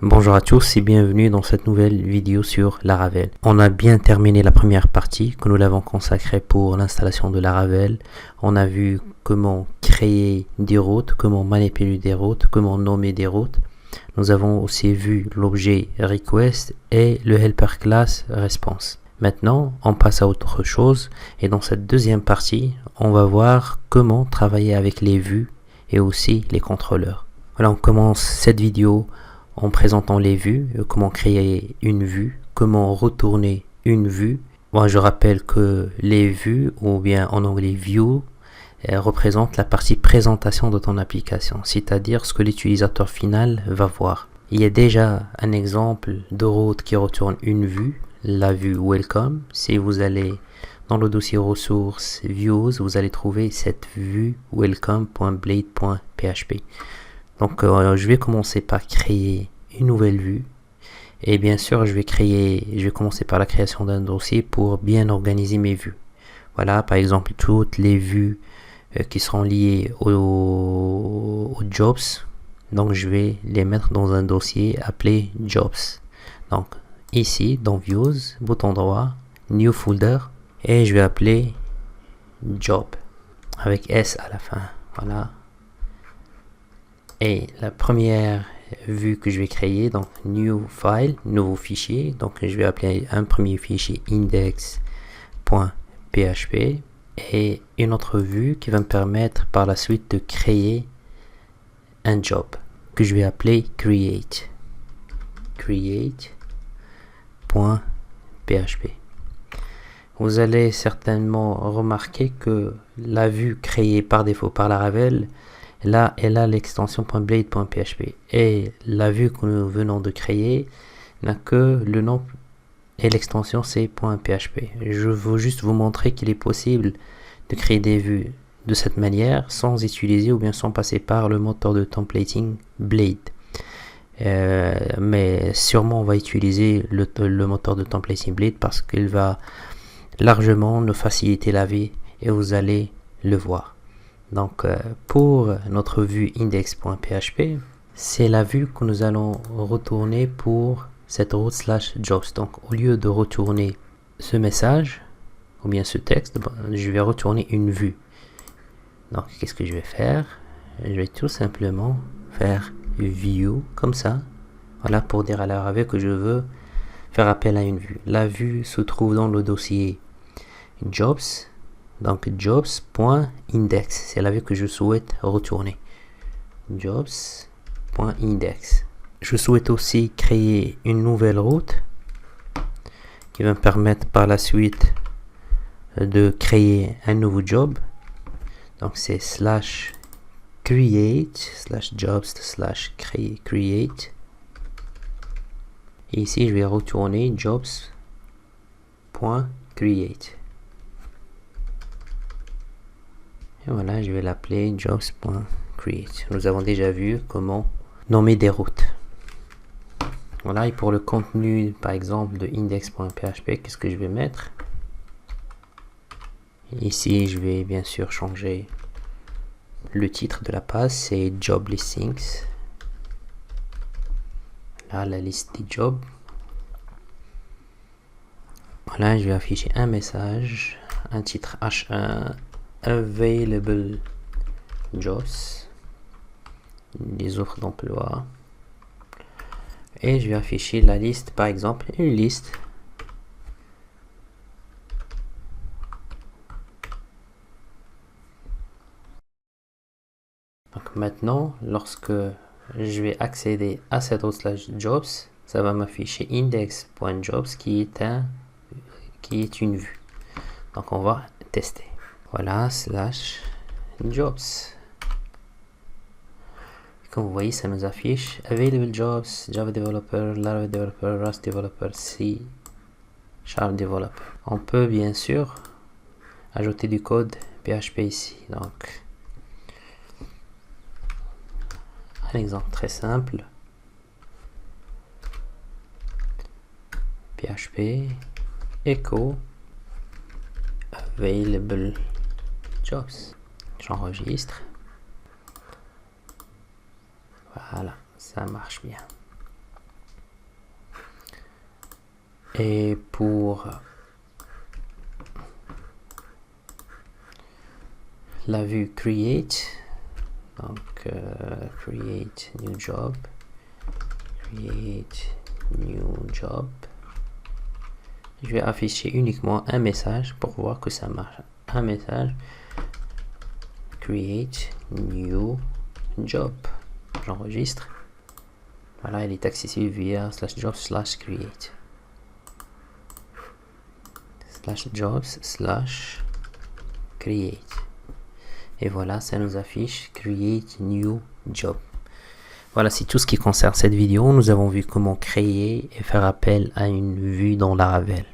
Bonjour à tous et bienvenue dans cette nouvelle vidéo sur Laravel. On a bien terminé la première partie que nous l'avons consacrée pour l'installation de Laravel. On a vu comment créer des routes, comment manipuler des routes, comment nommer des routes. Nous avons aussi vu l'objet request et le helper class response. Maintenant, on passe à autre chose et dans cette deuxième partie, on va voir comment travailler avec les vues et aussi les contrôleurs. Voilà, on commence cette vidéo en présentant les vues, comment créer une vue, comment retourner une vue. Moi, je rappelle que les vues, ou bien en anglais view, représentent la partie présentation de ton application, c'est-à-dire ce que l'utilisateur final va voir. Il y a déjà un exemple de route qui retourne une vue, la vue welcome. Si vous allez dans le dossier ressources views, vous allez trouver cette vue welcome.blade.php. Donc je vais commencer par créer une nouvelle vue et bien sûr je vais commencer par la création d'un dossier pour bien organiser mes vues. Voilà, par exemple toutes les vues qui seront liées aux jobs, donc je vais les mettre dans un dossier appelé jobs. Donc ici dans views, bouton droit, new folder, et je vais appeler job avec S à la fin. Voilà. Et la première vue que je vais créer, donc new file, nouveau fichier, donc je vais appeler un premier fichier index.php et une autre vue qui va me permettre par la suite de créer un job que je vais appeler create.php. Vous allez certainement remarquer que la vue créée par défaut par Laravel, là, elle a l'extension .blade.php et la vue que nous venons de créer n'a que le nom et l'extension c'est .php. Je veux juste vous montrer qu'il est possible de créer des vues de cette manière sans utiliser ou bien sans passer par le moteur de templating Blade. Mais sûrement on va utiliser le moteur de templating Blade parce qu'il va largement nous faciliter la vie et vous allez le voir. Donc pour notre vue index.php, c'est la vue que nous allons retourner pour cette route /jobs. Donc au lieu de retourner ce message ou bien ce texte, je vais retourner une vue. Donc qu'est-ce que je vais faire? Je vais tout simplement faire view comme ça. Voilà, pour dire à Laravel que je veux faire appel à une vue. La vue se trouve dans le dossier jobs. Donc jobs.index, c'est la vue que je souhaite retourner. Jobs.index. Je souhaite aussi créer une nouvelle route qui va me permettre par la suite de créer un nouveau job. Donc c'est /create/jobs/create. Et ici je vais retourner jobs.create. Et voilà, je vais l'appeler jobs.create. Nous avons déjà vu comment nommer des routes. Voilà, et pour le contenu, par exemple, de index.php, qu'est-ce que je vais mettre? Ici, je vais bien sûr changer le titre de la page, c'est job listings. Là, la liste des jobs. Voilà, je vais afficher un message, un titre H1. Available jobs, les offres d'emploi, et je vais afficher la liste, par exemple une liste donc maintenant lorsque je vais accéder à cette route /jobs, ça va m'afficher index.jobs qui est une vue. Donc on va tester. Voilà, /jobs. Comme vous voyez, ça nous affiche Available Jobs, Java Developer, Laravel Developer, Rust Developer, C# Developer. On peut bien sûr ajouter du code PHP ici. Donc, un exemple très simple. PHP echo Available Jobs. J'enregistre. Voilà, ça marche bien. Et pour la vue create, donc create new job, je vais afficher uniquement un message pour voir que ça marche. Un message, create new job. J'enregistre. Voilà, il est accessible via /jobs/create. /jobs/create. Et voilà, ça nous affiche create new job. Voilà, c'est tout ce qui concerne cette vidéo. Nous avons vu comment créer et faire appel à une vue dans Laravel.